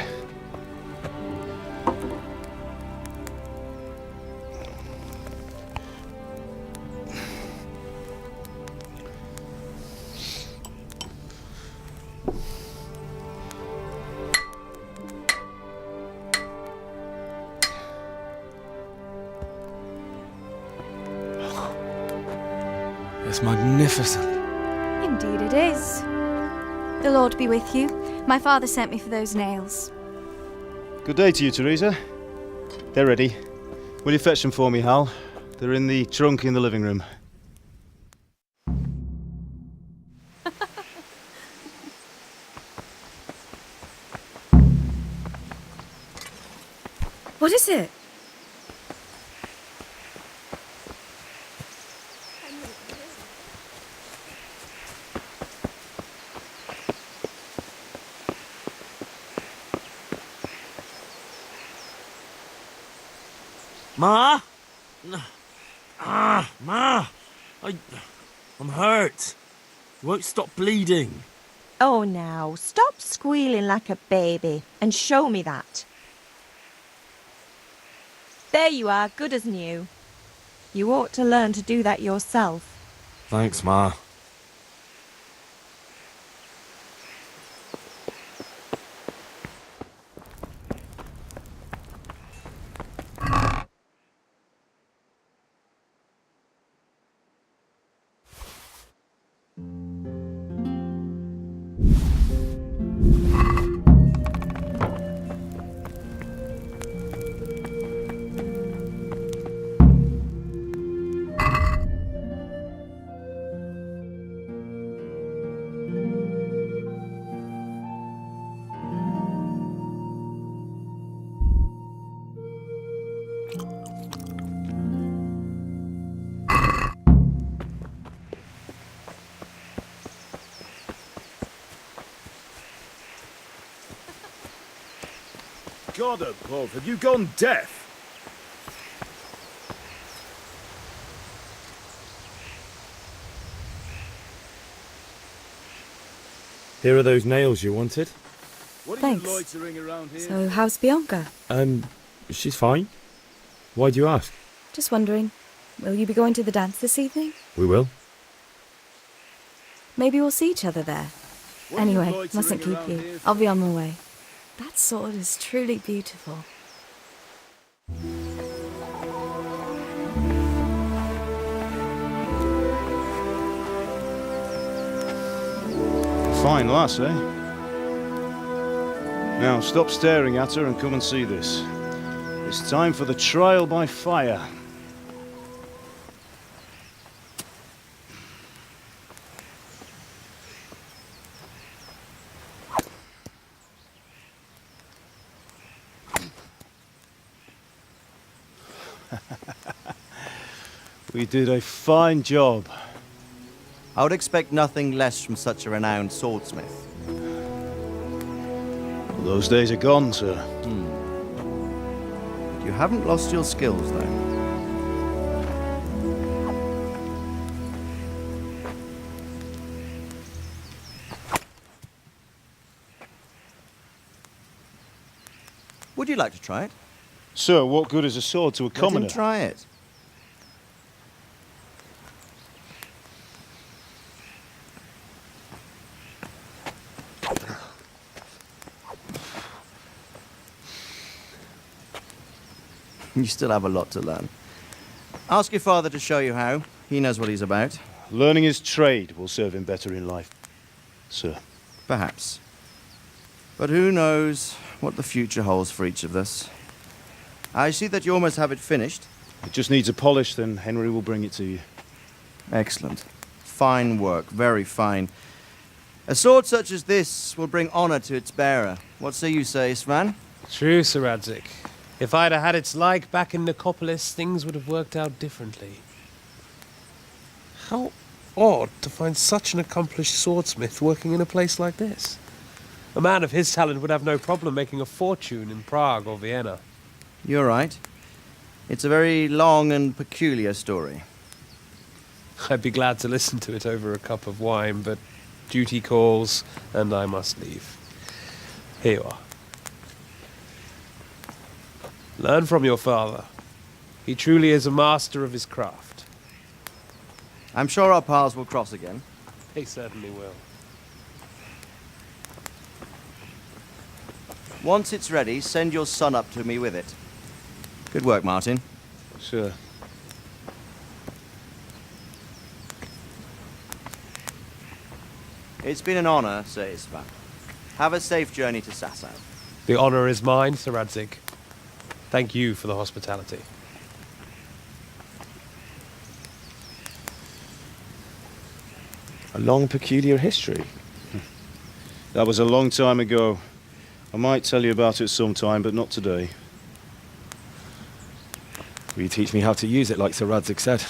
It's magnificent. Indeed it is. The Lord be with you. My father sent me for those nails. Good day to you, Teresa. They're ready. Will you fetch them for me, Hal? They're in the trunk in the living room. What is it? Ma? Ma! I'm hurt. You won't stop bleeding. Oh, now, stop squealing like a baby and show me that. There you are, good as new. You ought to learn to do that yourself. Thanks, Ma. God above, have you gone deaf? Here are those nails you wanted. What are Thanks. you loitering around here? So, how's Bianca? She's fine. Why do you ask? Just wondering, will you be going to the dance this evening? We will. Maybe we'll see each other there. What are you Anyway, loitering mustn't keep around you. here I'll be on my way. That sword is truly beautiful. Fine lass, eh? Now stop staring at her and come and see this. It's time for the trial by fire. We did a fine job. I would expect nothing less from such a renowned swordsmith. Those days are gone, sir. You haven't lost your skills, though. Would you like to try it? Sir, what good is a sword to a commoner? Let him try it. You still have a lot to learn. Ask your father to show you how. He knows what he's about. Learning his trade will serve him better in life, sir. Perhaps. But who knows what the future holds for each of us. I see that you almost have it finished. It just needs a polish, then Henry will bring it to you. Excellent. Fine work, very fine. A sword such as this will bring honor to its bearer. What say you, Svan? True, Sir Radzig. If I'd have had its like back in Nicopolis, things would have worked out differently. How odd to find such an accomplished swordsmith working in a place like this. A man of his talent would have no problem making a fortune in Prague or Vienna. You're right. It's a very long and peculiar story. I'd be glad to listen to it over a cup of wine, but Duty calls, and I must leave. Here you are. Learn from your father. He truly is a master of his craft. I'm sure our paths will cross again. They certainly will. Once it's ready, send your son up to me with it. Good work, Martin. Sure. It's been an honor, Sir Istvan. Have a safe journey to Sasau. The honor is mine, Sir Radzig. Thank you for the hospitality. A long, peculiar history. That was a long time ago. I might tell you about it sometime, but not today. Will you teach me how to use it like Sir Radzig said?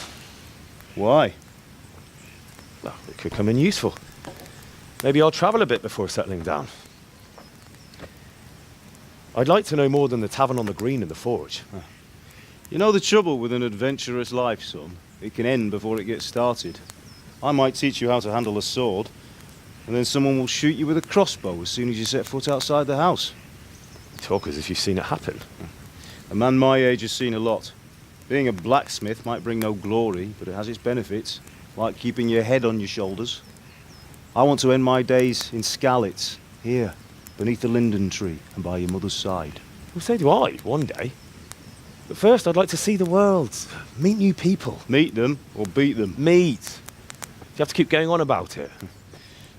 Why? Well, it could come in useful. Maybe I'll travel a bit before settling down. I'd like to know more than the tavern on the green and the forge. You know the trouble with an adventurous life, son? It can end before it gets started. I might teach you how to handle a sword, and then someone will shoot you with a crossbow as soon as you set foot outside the house. You talk as if you've seen it happen. A man my age has seen a lot. Being a blacksmith might bring no glory, but it has its benefits, like keeping your head on your shoulders. I want to end my days in Skalitz, here, beneath the linden tree and by your mother's side. Well, so do I, one day. But first, I'd like to see the world, meet new people. Meet them or beat them? Meet. You have to keep going on about it.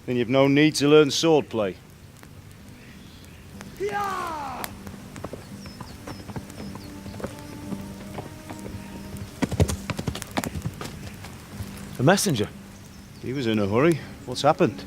Then you've no need to learn swordplay. A messenger. He was in a hurry. What's happened?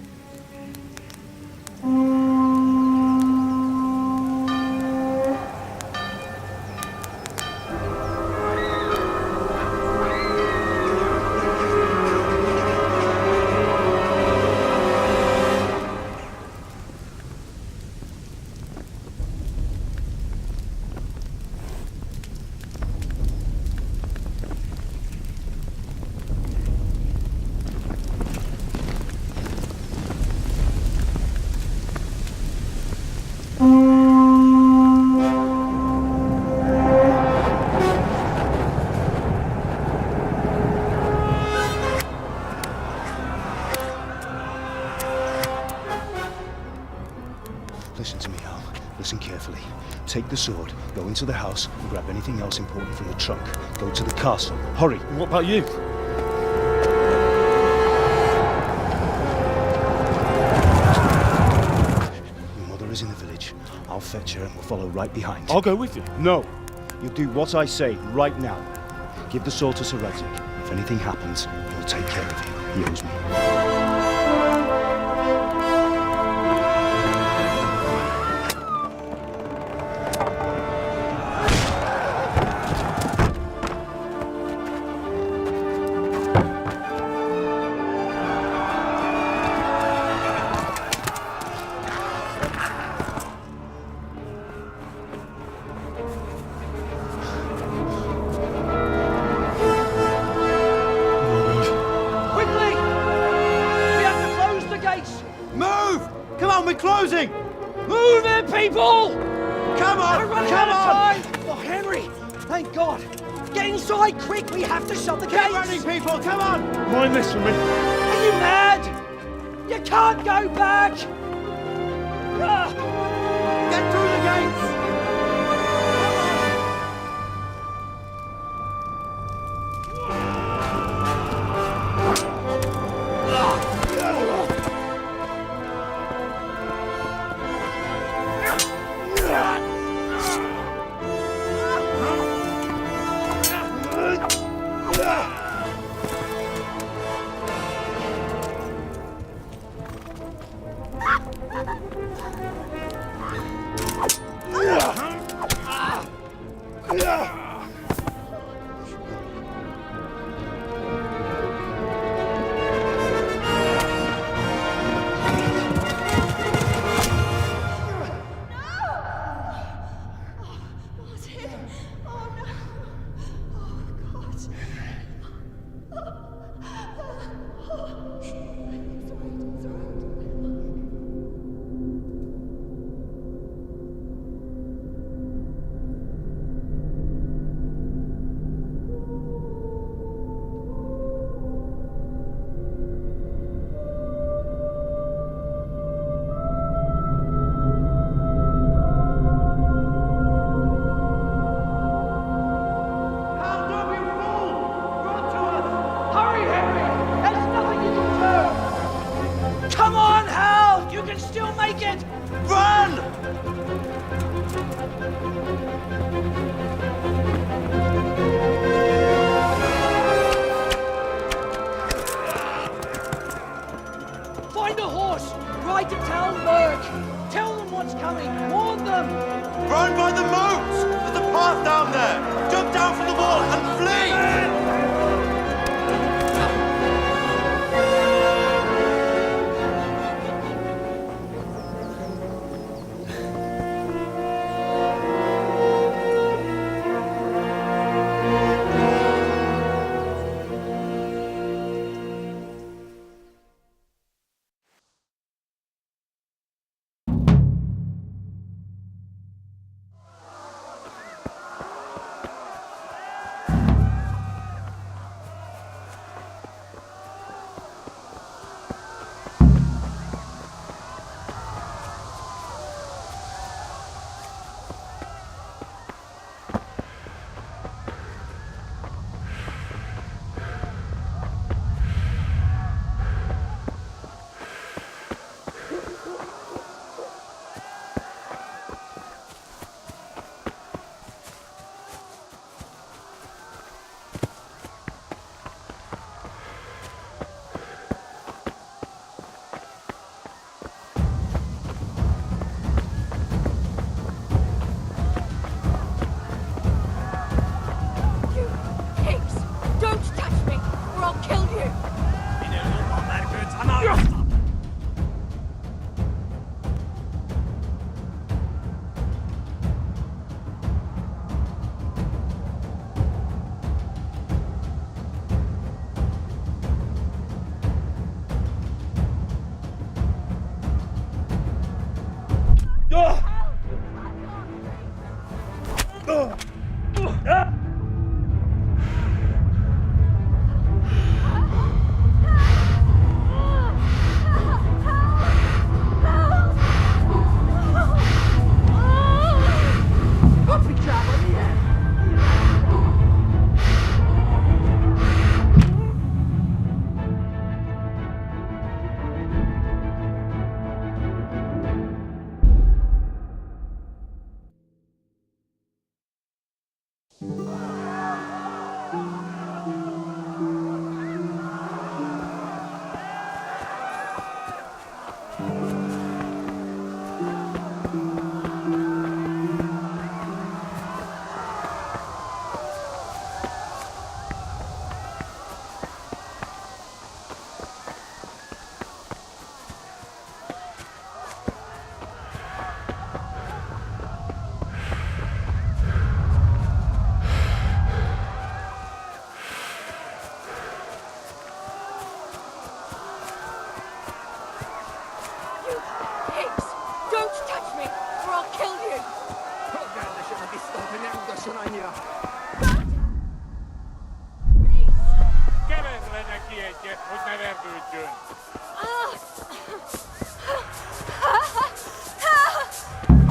Listen to me, Al. Listen carefully. Take the sword, go into the house, and grab anything else important from the trunk. Go to the castle. Hurry! What about you? Your mother is in the village. I'll fetch her and we'll follow right behind. I'll go with you. No! You'll do what I say right now. Give the sword to Sir Radzig. If anything happens, he'll take care of you. He owes me. Closing! Move it, people! Come on! We're running Come out on! of time! Oh, Henry! Thank God! Get inside, quick! We have to shut the gates! Get running, people! Come on! Mind this for me. Are you mad? You can't go back! Get through the gates!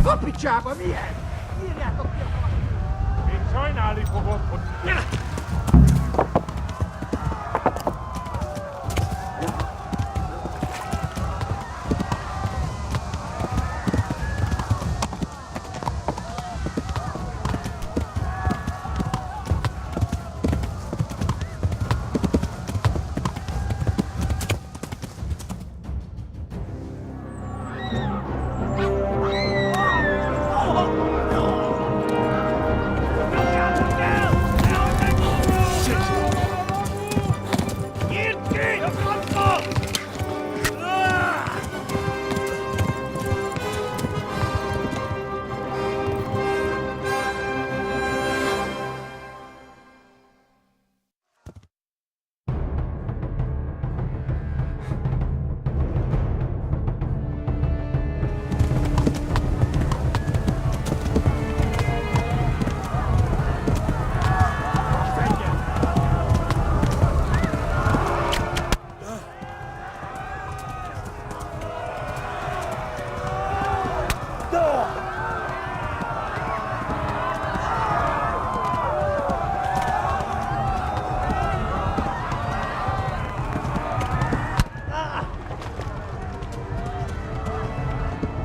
A picsába, milyen? Írjátok ki a Én sajnálni fogom, hogy...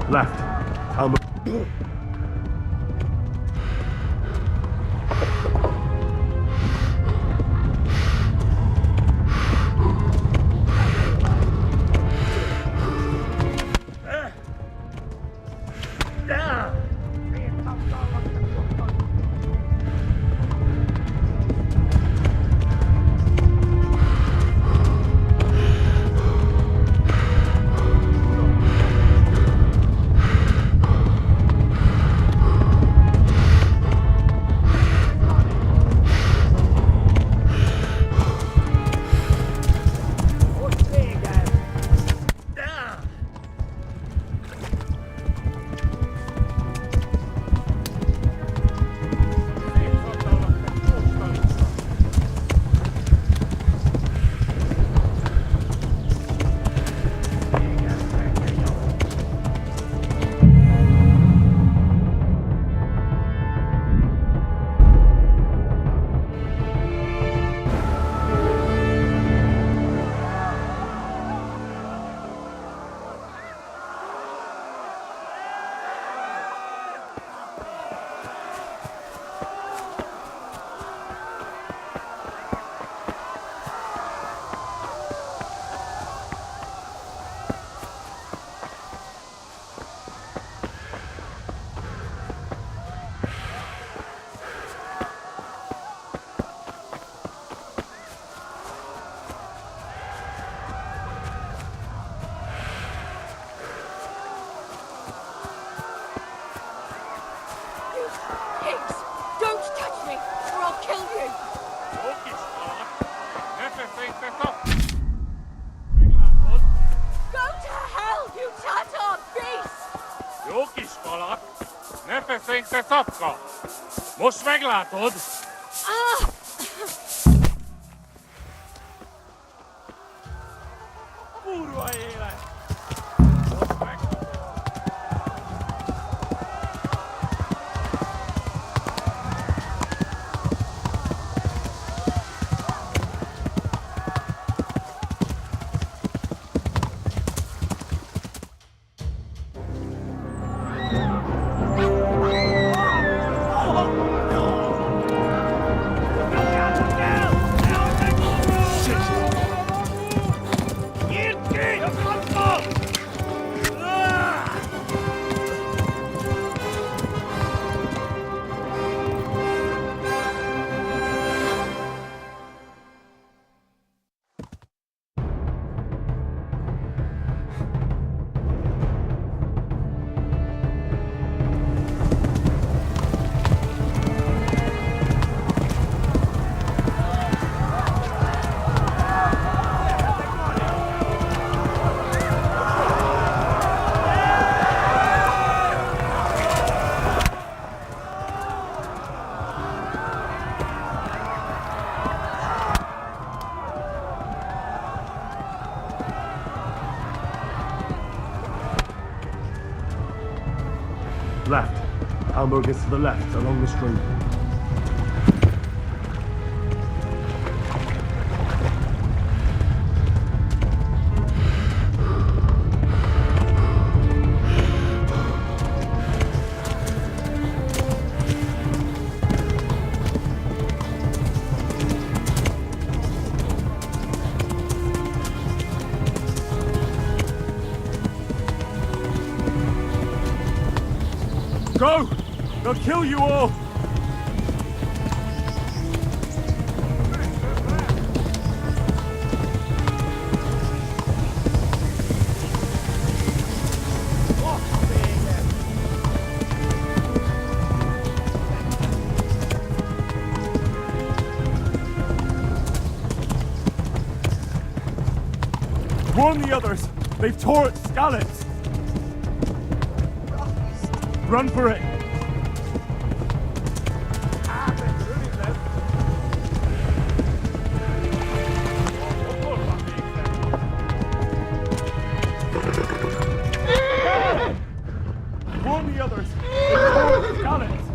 Left. I'll move. Jó kis kalap! Ne feszengj, te szapka! Most meglátod! Kurva élet! Írd ki! Left. Hamburg is to the left, along the stream. Go! They'll kill you all! Warn the others! They've tore at Skalitz! Run for it! Warn the others! They've tore at Skalitz!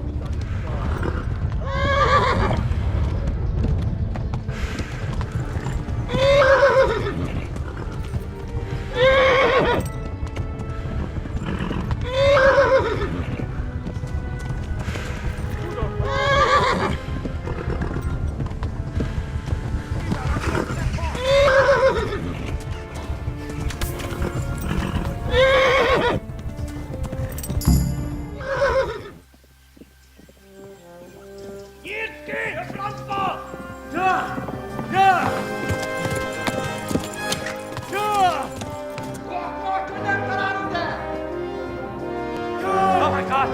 Oh my God!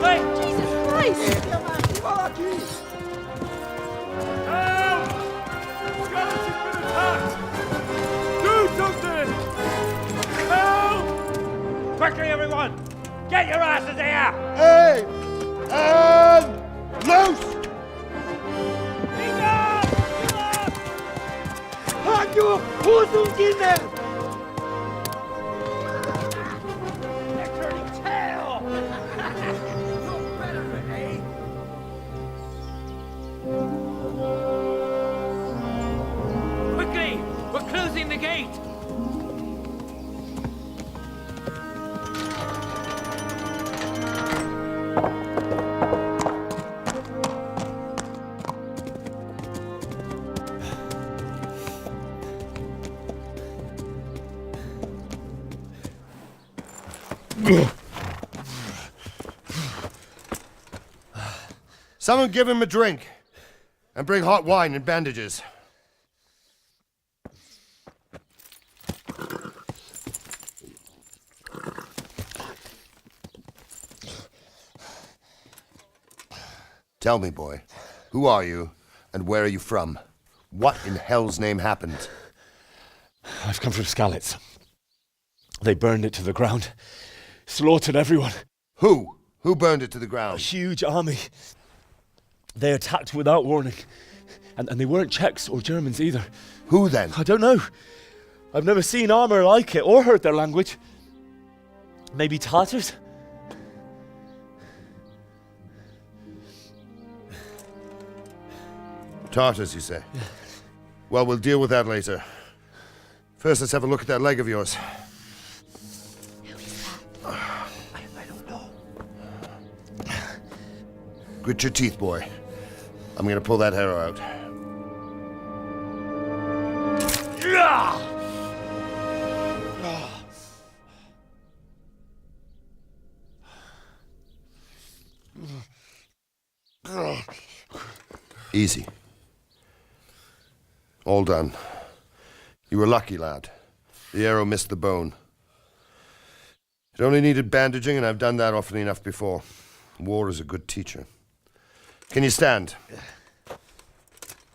Wait! Jesus Christ! Help! Skalitz has been attacked! Do something! Help! Quickly, everyone! Get your asses here! Hey! And loose! Halt you! Hosenkinder! They're turning tail! No better, eh? Quickly! We're closing the gate! Someone give him a drink. And bring hot wine and bandages. Tell me, boy, who are you and where are you from? What in hell's name happened? I've come from Skalitz. They burned it to the ground. Slaughtered everyone. Who? Who burned it to the ground? A huge army. They attacked without warning. And they weren't Czechs or Germans either. Who then? I don't know. I've never seen armor like it or heard their language. Maybe Tatars? Tartars, you say? Yeah. Well, we'll deal with that later. First, let's have a look at that leg of yours. Who is that? I don't know. Grit your teeth, boy. I'm gonna pull that arrow out. Easy. All done. You were lucky, lad. The arrow missed the bone. It only needed bandaging, and I've done that often enough before. War is a good teacher. Can you stand?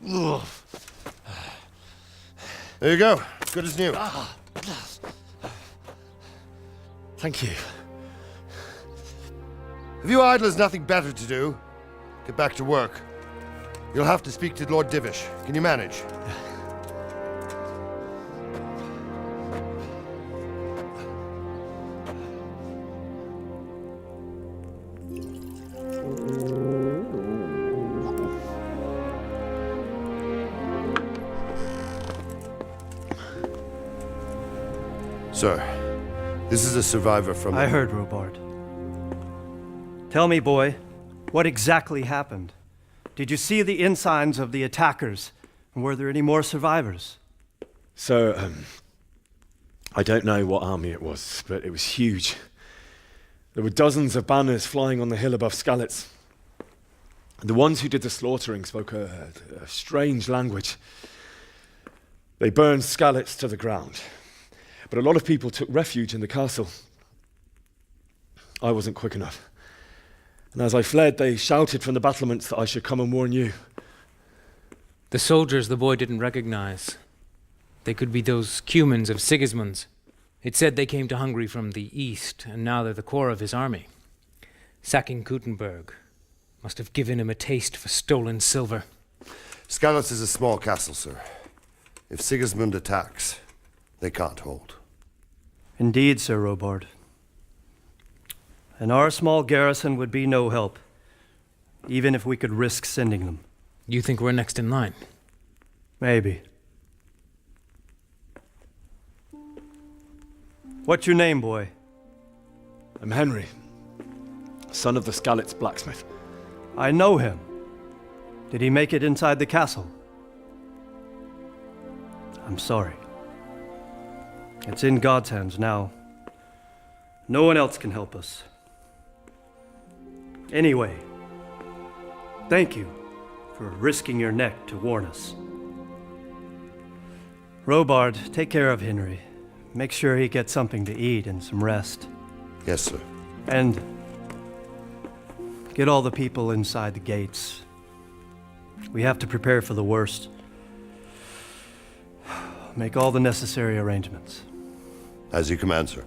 There you go. Good as new. Thank you. Have you idlers nothing better to do? Get back to work. You'll have to speak to Lord Divish. Can you manage? Sir, this is a survivor from... I heard, Robard. Tell me, boy, what exactly happened? Did you see the ensigns of the attackers? And were there any more survivors? So, I don't know what army it was, but it was huge. There were dozens of banners flying on the hill above Skalitz. The ones who did the slaughtering spoke a strange language. They burned Skalitz to the ground, but a lot of people took refuge in the castle. I wasn't quick enough. And as I fled, they shouted from the battlements that I should come and warn you. The soldiers the boy didn't recognize. They could be those Cumans of Sigismund's. It said they came to Hungary from the east, and now they're the core of his army. Sacking Kuttenberg must have given him a taste for stolen silver. Skalitz is a small castle, sir. If Sigismund attacks, they can't hold. Indeed, Sir Robard. And our small garrison would be no help, even if we could risk sending them. You think we're next in line? Maybe. What's your name, boy? I'm Henry, son of the Skalitz blacksmith. I know him. Did he make it inside the castle? I'm sorry. It's in God's hands now. No one else can help us. Anyway, thank you for risking your neck to warn us. Robard, take care of Henry. Make sure he gets something to eat and some rest. Yes, sir. And get all the people inside the gates. We have to prepare for the worst. Make all the necessary arrangements. As you command, sir.